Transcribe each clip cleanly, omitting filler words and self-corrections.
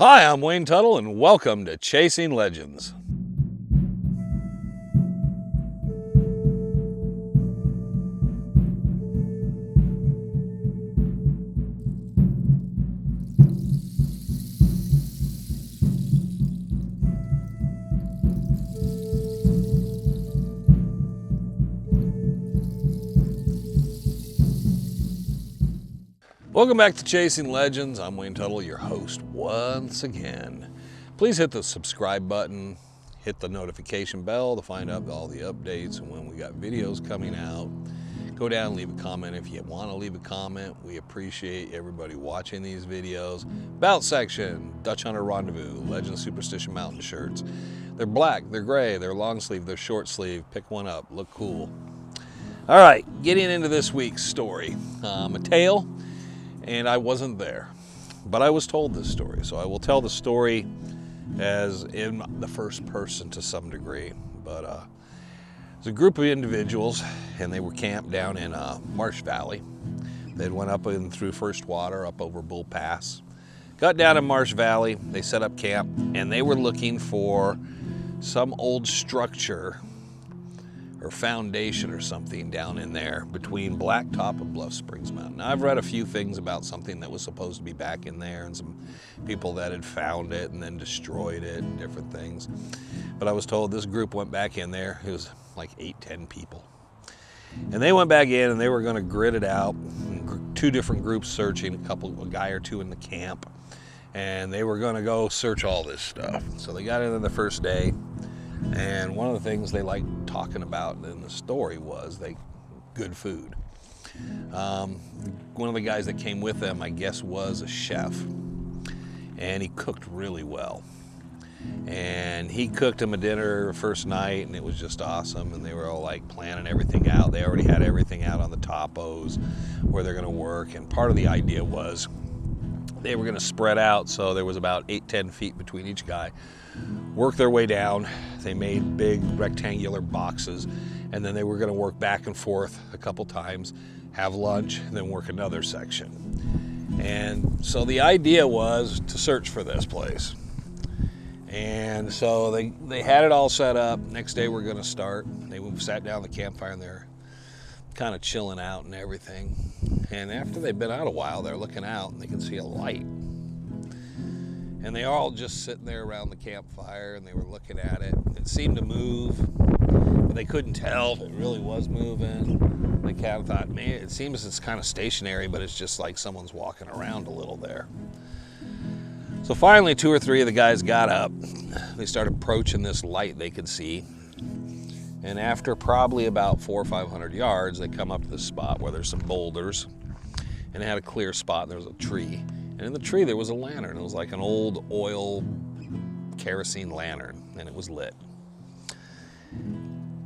Hi, I'm Wayne Tuttle, and welcome to Chasing Legends. Welcome back to Chasing Legends. I'm Wayne Tuttle, your host once again. Please hit the subscribe button, hit the notification bell to find out all the updates and when we got videos coming out. Go down and leave a comment if you want to leave a comment. We appreciate everybody watching these videos. Belt section, Dutch Hunter Rendezvous, Legend Superstition Mountain shirts. They're black, they're gray, they're long sleeve, they're short sleeve. Pick one up, look cool. All right, getting into this week's story. A tale. And I wasn't there, but I was told this story. So I will tell the story as in the first person to some degree. But there's a group of individuals, and they were camped down in Marsh Valley. They went up and through First Water, up over Bull Pass. Got down in Marsh Valley, they set up camp, and they were looking for some old structure or foundation or something down in there between Blacktop and Bluff Springs Mountain. Now, I've read a few things about something that was supposed to be back in there and some people that had found it and then destroyed it and different things. But I was told this group went back in there. It was like 8-10 people. And they went back in and they were gonna grid it out. Two different groups searching, a guy or two in the camp. And they were gonna go search all this stuff. So they got in there the first day. And one of the things they liked talking about in the story was good food. One of the guys that came with them, I guess, was a chef, and he cooked really well. And he cooked them a dinner first night, and it was just awesome. And they were all like planning everything out. They already had everything out on the topos where they're going to work. And part of the idea was they were going to spread out, so there was about 8-10 feet between each guy. Work their way down. They made big rectangular boxes, and then they were going to work back and forth a couple times, have lunch, and then work another section. And so the idea was to search for this place. And so they had it all set up. Next day we're going to start. They sat down at the campfire and they're kind of chilling out and everything. And after they've been out a while, they're looking out and they can see a light. And they all just sitting there around the campfire and they were looking at it. It seemed to move, but they couldn't tell if it really was moving. They kind of thought, man, it seems it's kind of stationary, but it's just like someone's walking around a little there. So finally, 2 or 3 of the guys got up. They started approaching this light they could see. And after probably about 400 or 500 yards, they come up to the spot where there's some boulders. And it had a clear spot, and there was a tree. And in the tree, there was a lantern. It was like an old oil kerosene lantern, and it was lit.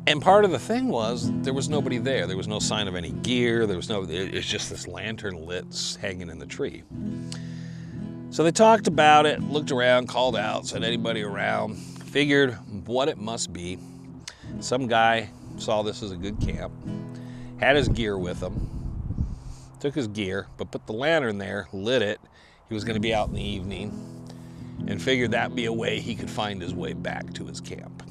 And part of the thing was, there was nobody there. There was no sign of any gear. It's just this lantern lit hanging in the tree. So they talked about it, looked around, called out, said anybody around, figured what it must be. Some guy saw this as a good camp, had his gear with him, took his gear, but put the lantern there, lit it. He was going to be out in the evening and figured that'd be a way he could find his way back to his camp.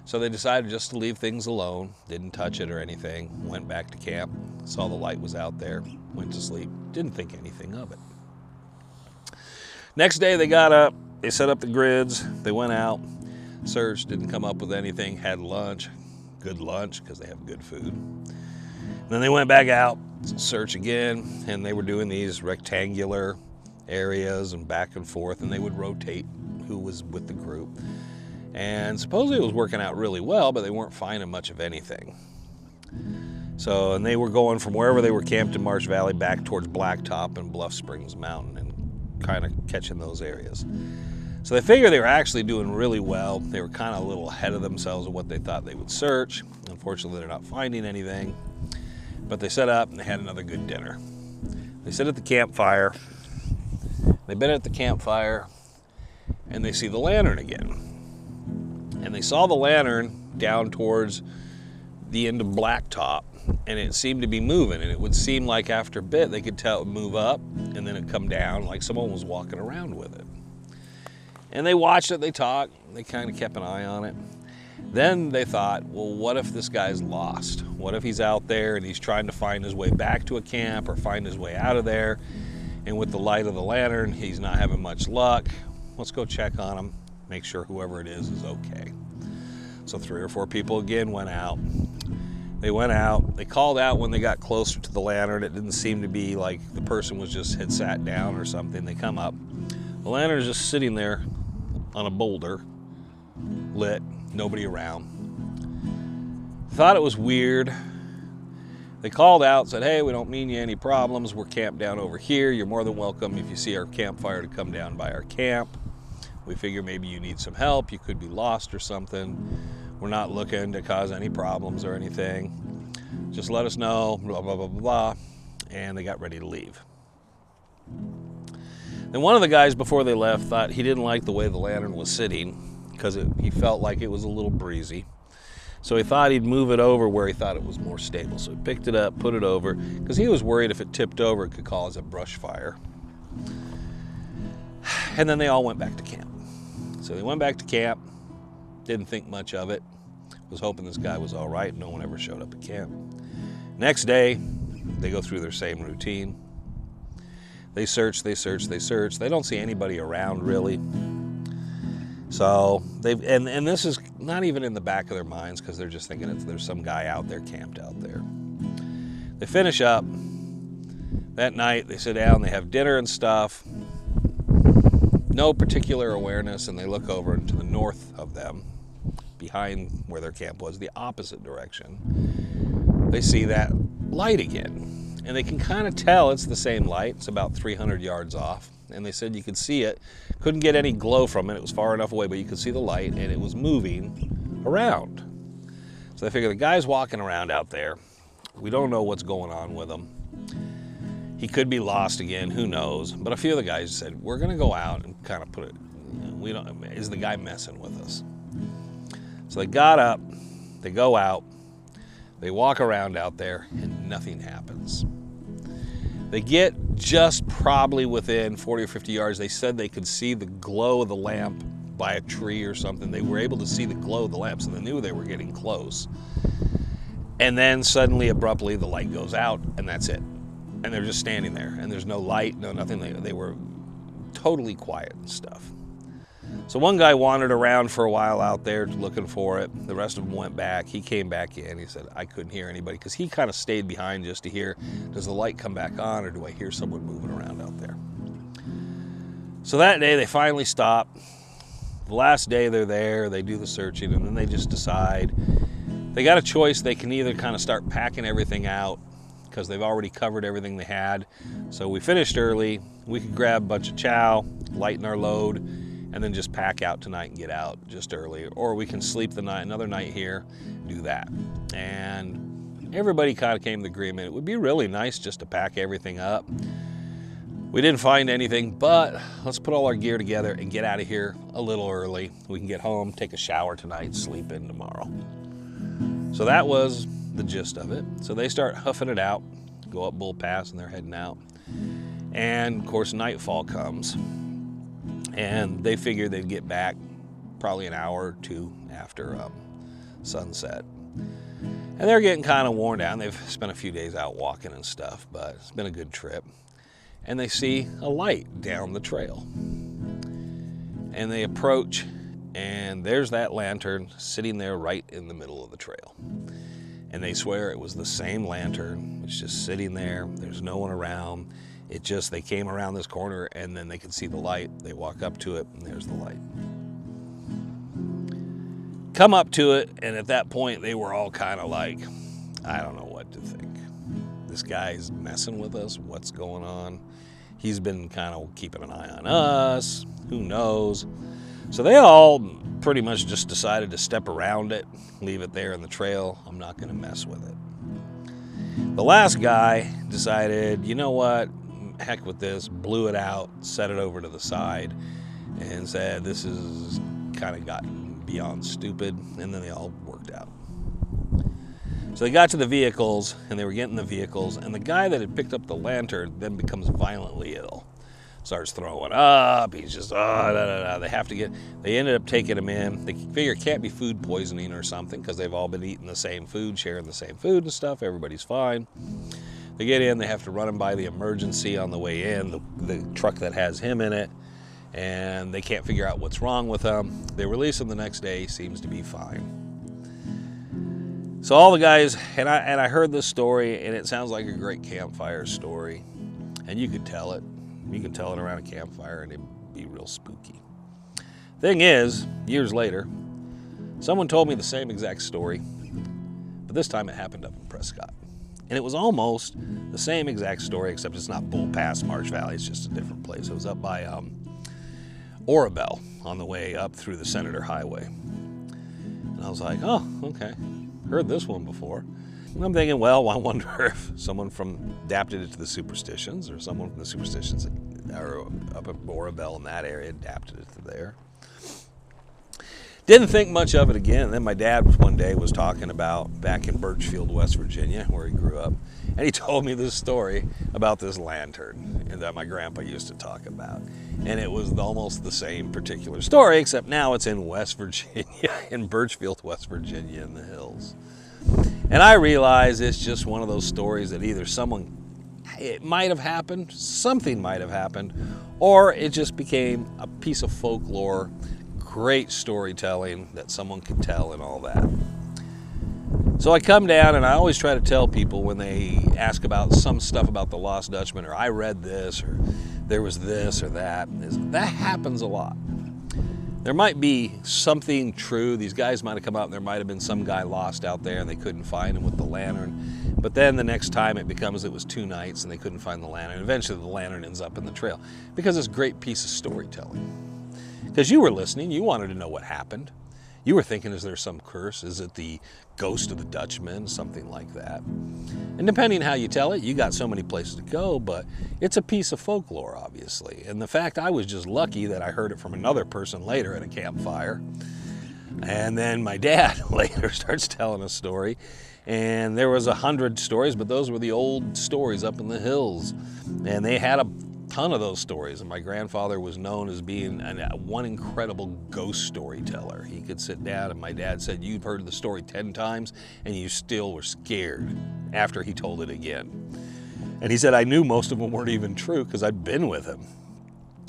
So they decided just to leave things alone, didn't touch it or anything, went back to camp, saw the light was out there, went to sleep, didn't think anything of it. Next day they got up, they set up the grids, they went out, searched, didn't come up with anything, had lunch, good lunch because they have good food. Then they went back out, search again, and they were doing these rectangular areas and back and forth, and they would rotate who was with the group. And supposedly it was working out really well, but they weren't finding much of anything. So, and they were going from wherever they were camped in Marsh Valley back towards Blacktop and Bluff Springs Mountain and kind of catching those areas. So they figured they were actually doing really well. They were kind of a little ahead of themselves of what they thought they would search. Unfortunately, they're not finding anything. But they set up and they had another good dinner. They sit at the campfire. They've been at the campfire and they see the lantern again. And they saw the lantern down towards the end of Blacktop, and it seemed to be moving, and it would seem like after a bit they could tell it would move up and then it'd come down like someone was walking around with it. And they watched it, they talked, they kind of kept an eye on it. Then they thought, well, what if this guy's lost? What if he's out there and he's trying to find his way back to a camp or find his way out of there? And with the light of the lantern, he's not having much luck. Let's go check on him, make sure whoever it is okay. So 3 or 4 people again went out. They went out, they called out when they got closer to the lantern. It didn't seem to be like the person had sat down or something. They come up. The lantern is just sitting there on a boulder, lit, nobody around. Thought it was weird. They called out, said, hey, we don't mean you any problems. We're camped down over here. You're more than welcome if you see our campfire to come down by our camp. We figure maybe you need some help. You could be lost or something. We're not looking to cause any problems or anything. Just let us know, blah, blah, blah, blah, blah. And they got ready to leave. Then one of the guys before they left thought he didn't like the way the lantern was sitting because he felt like it was a little breezy. So he thought he'd move it over where he thought it was more stable. So he picked it up, put it over, because he was worried if it tipped over, it could cause a brush fire. And then they all went back to camp. So they went back to camp, didn't think much of it, was hoping this guy was all right. No one ever showed up at camp. Next day, they go through their same routine. They search, they search, they search. They don't see anybody around really. So and this is not even in the back of their minds because they're just thinking there's some guy out there camped out there. They finish up. That night they sit down, they have dinner and stuff. No particular awareness, and they look over to the north of them, behind where their camp was, the opposite direction. They see that light again, and they can kind of tell it's the same light. It's about 300 yards off, and they said you could see it. Couldn't get any glow from it. It was far enough away, but you could see the light, and it was moving around. So they figure the guy's walking around out there. We don't know what's going on with him. He could be lost again, who knows? But a few of the guys said, we're gonna go out and kind of put it, is the guy messing with us? So they got up, they go out, they walk around out there, and nothing happens. They get just probably within 40 or 50 yards. They said they could see the glow of the lamp by a tree or something. They were able to see the glow of the lamp, so they knew they were getting close. And then suddenly, abruptly, the light goes out, and that's it. And they're just standing there, and there's no light, no nothing. They were totally quiet and stuff. So one guy wandered around for a while out there looking for it. The rest of them went back. He came back in. He said, I couldn't hear anybody, because he kind of stayed behind just to hear, does the light come back on, or do I hear someone moving around out there? So that day they finally stop. The last day they're there, they do the searching, and then they just decide they got a choice. They can either kind of start packing everything out, because they've already covered everything they had. So we finished early. We could grab a bunch of chow, lighten our load, and then just pack out tonight and get out just early. Or we can sleep another night here, do that. And everybody kind of came to the agreement. It would be really nice just to pack everything up. We didn't find anything, but let's put all our gear together and get out of here a little early. We can get home, take a shower tonight, sleep in tomorrow. So that was the gist of it. So they start huffing it out, go up Bull Pass, and they're heading out. And of course, nightfall comes. And they figured they'd get back probably an hour or two after sunset. And they're getting kind of worn down. They've spent a few days out walking and stuff, but it's been a good trip. And they see a light down the trail. And they approach, and there's that lantern sitting there right in the middle of the trail. And they swear it was the same lantern. It's just sitting there. There's no one around. They came around this corner, and then they could see the light. They walk up to it, and there's the light. Come up to it, and at that point, they were all kind of like, I don't know what to think. This guy's messing with us. What's going on? He's been kind of keeping an eye on us. Who knows? So they all pretty much just decided to step around it, leave it there in the trail. I'm not going to mess with it. The last guy decided, you know what? Heck with this, blew it out, set it over to the side, and said, this is kind of gotten beyond stupid, and then they all worked out. So they got to the vehicles, and they were getting the vehicles, and the guy that had picked up the lantern then becomes violently ill. starts throwing up. He's just, They ended up taking him in. They figure it can't be food poisoning or something because they've all been eating the same food, sharing the same food and stuff. Everybody's fine. They get in, they have to run him by the emergency on the way in, the truck that has him in it, and they can't figure out what's wrong with him. They release him the next day, he seems to be fine. So all the guys, and I heard this story, and it sounds like a great campfire story, and you could tell it. You can tell it around a campfire, and it'd be real spooky. Thing is, years later, someone told me the same exact story, but this time it happened up in Prescott. And it was almost the same exact story, except it's not Bull Pass, Marsh Valley, it's just a different place. It was up by Orabelle on the way up through the Senator Highway. And I was like, oh, okay, heard this one before. And I'm thinking, well, I wonder if someone adapted it to the Superstitions, or someone from the Superstitions or up at Orabelle in that area adapted it to there. Didn't think much of it again. And then my dad one day was talking about back in Birchfield, West Virginia, where he grew up, and he told me this story about this lantern that my grandpa used to talk about. And it was almost the same particular story, except now it's in West Virginia, in Birchfield, West Virginia in the hills. And I realize it's just one of those stories that either it might have happened, something might have happened, or it just became a piece of folklore, great storytelling that someone could tell and all that. So I come down and I always try to tell people when they ask about some stuff about the Lost Dutchman, or I read this, or there was this or that. That happens a lot. There might be something true. These guys might have come out and there might have been some guy lost out there and they couldn't find him with the lantern. But then the next time it was 2 nights and they couldn't find the lantern. Eventually the lantern ends up in the trail because it's a great piece of storytelling. Because you were listening, you wanted to know what happened. You were thinking, is there some curse? Is it the ghost of the Dutchman? Something like that. And depending how you tell it, you got so many places to go, but it's a piece of folklore, obviously. And the fact I was just lucky that I heard it from another person later at a campfire. And then my dad later starts telling a story. And there was 100 stories, but those were the old stories up in the hills. And they had a ton of those stories, and my grandfather was known as being one incredible ghost storyteller. He could sit down, and my dad said, you've heard the story 10 times and you still were scared after he told it again. And he said, I knew most of them weren't even true because I'd been with him.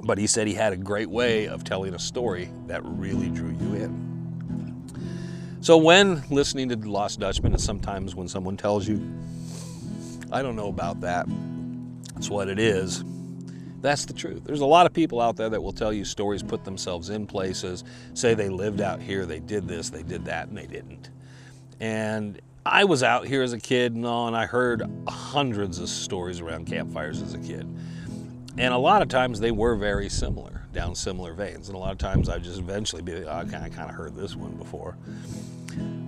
But he said he had a great way of telling a story that really drew you in. So when listening to Lost Dutchman, and sometimes when someone tells you, I don't know about that, that's what it is, that's the truth. There's a lot of people out there that will tell you stories, put themselves in places, say they lived out here, they did this, they did that, and they didn't. And I was out here as a kid, and I heard hundreds of stories around campfires as a kid. And a lot of times they were very similar, down similar veins. And a lot of times I just eventually be like, oh, I kind of heard this one before.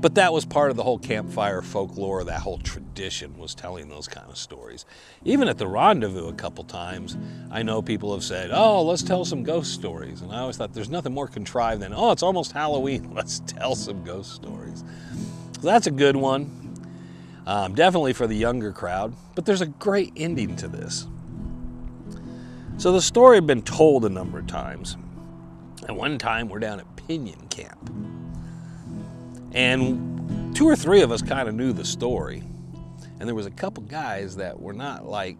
But that was part of the whole campfire folklore, that whole tradition was telling those kind of stories. Even at the rendezvous a couple times, I know people have said, oh, let's tell some ghost stories. And I always thought there's nothing more contrived than, oh, it's almost Halloween, let's tell some ghost stories. So that's a good one, definitely for the younger crowd, but there's a great ending to this. So the story had been told a number of times. And one time we're down at Pinyon Camp. And 2 or 3 of us kind of knew the story. And there was a couple guys that were not like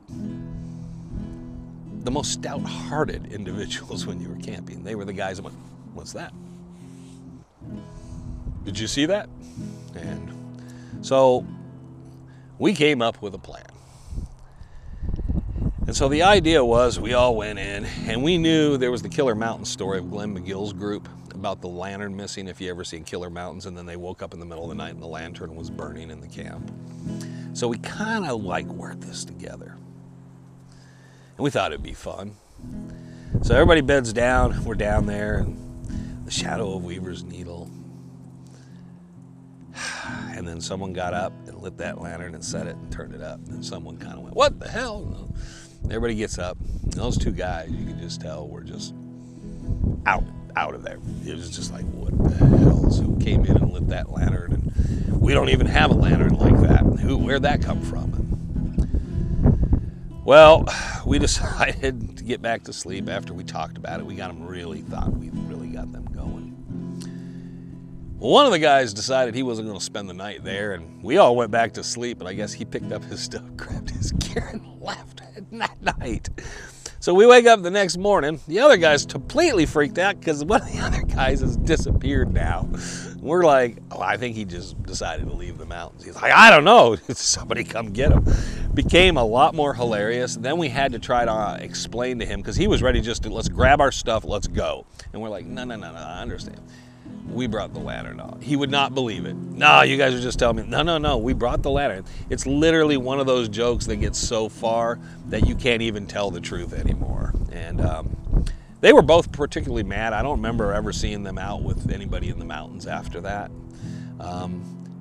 the most stout-hearted individuals when you were camping. They were the guys that went, what's that? Did you see that? And so we came up with a plan. And so the idea was we all went in and we knew there was the Killer Mountains story of Glenn McGill's group about the lantern missing, if you ever seen Killer Mountains, and then they woke up in the middle of the night and the lantern was burning in the camp. So we kind of like worked this together. And we thought it'd be fun. So everybody beds down, we're down there, and the shadow of Weaver's Needle. And then someone got up and lit that lantern and set it and turned it up. And someone kind of went, what the hell? Everybody gets up. And those 2 guys, you can just tell, were just out of there. It was just like, what the hell? So who came in and lit that lantern? And we don't even have a lantern like that. Where'd that come from? Well, we decided to get back to sleep after we talked about it. We got them thought we really got them going. Well, one of the guys decided he wasn't going to spend the night there, and we all went back to sleep, and I guess he picked up his stuff, grabbed his gear, and left that night. So we wake up the next morning. The other guy's completely freaked out because one of the other guys has disappeared now. We're like, oh, I think he just decided to leave the mountains. He's like, I don't know. Somebody come get him. Became a lot more hilarious. Then we had to try to explain to him, because he was ready just to, let's grab our stuff, let's go. And we're like, no, I understand. We brought the lantern on. He would not believe it. No, you guys are just telling me. No, we brought the lantern. It's literally one of those jokes that gets so far that you can't even tell the truth anymore. And they were both particularly mad. I don't remember ever seeing them out with anybody in the mountains after that.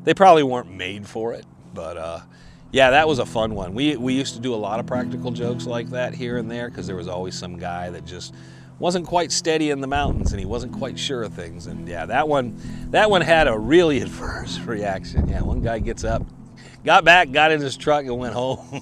They probably weren't made for it, but yeah, that was a fun one. We used to do a lot of practical jokes like that here and there, because there was always some guy that just wasn't quite steady in the mountains and he wasn't quite sure of things. And yeah, that one had a really adverse reaction. Yeah, one guy gets up, got back, got in his truck and went home.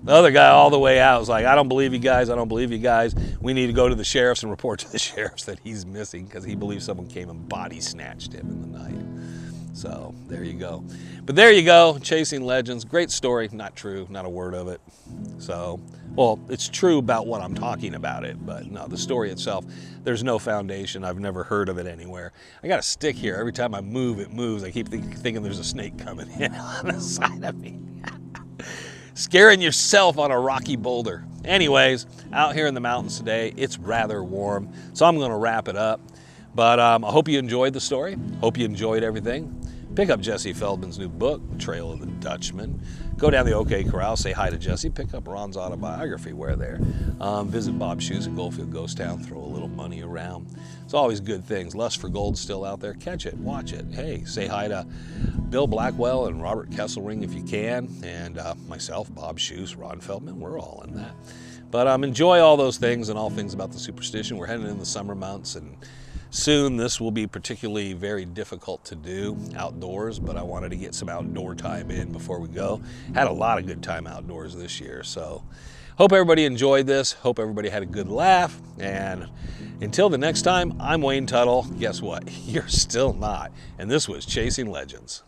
The other guy all the way out was like, I don't believe you guys, I don't believe you guys. We need to go to the sheriffs and report to the sheriffs that he's missing, because he believes someone came and body snatched him in the night. So there you go. But there you go, Chasing Legends. Great story, not true, not a word of it. So, well, it's true about what I'm talking about it, but no, the story itself, there's no foundation. I've never heard of it anywhere. I got a stick here. Every time I move, it moves. I keep thinking there's a snake coming in on the side of me. Scaring yourself on a rocky boulder. Anyways, out here in the mountains today, it's rather warm, so I'm gonna wrap it up. But I hope you enjoyed the story. Hope you enjoyed everything. Pick up Jesse Feldman's new book, Trail of the Dutchman. Go down the OK Corral, say hi to Jesse. Pick up Ron's autobiography, we're there. Visit Bob Shoes at Goldfield Ghost Town. Throw a little money around. It's always good things. Lust for Gold's still out there. Catch it, watch it. Hey, say hi to Bill Blackwell and Robert Kesselring if you can. And myself, Bob Shoes, Ron Feldman, we're all in that. But enjoy all those things and all things about the superstition. We're heading in the summer months, and soon this will be particularly very difficult to do outdoors, but I wanted to get some outdoor time in before we go. Had a lot of good time outdoors this year, so hope everybody enjoyed this. Hope everybody had a good laugh, and until the next time, I'm Wayne Tuttle. Guess what? You're still not. And this was Chasing Legends.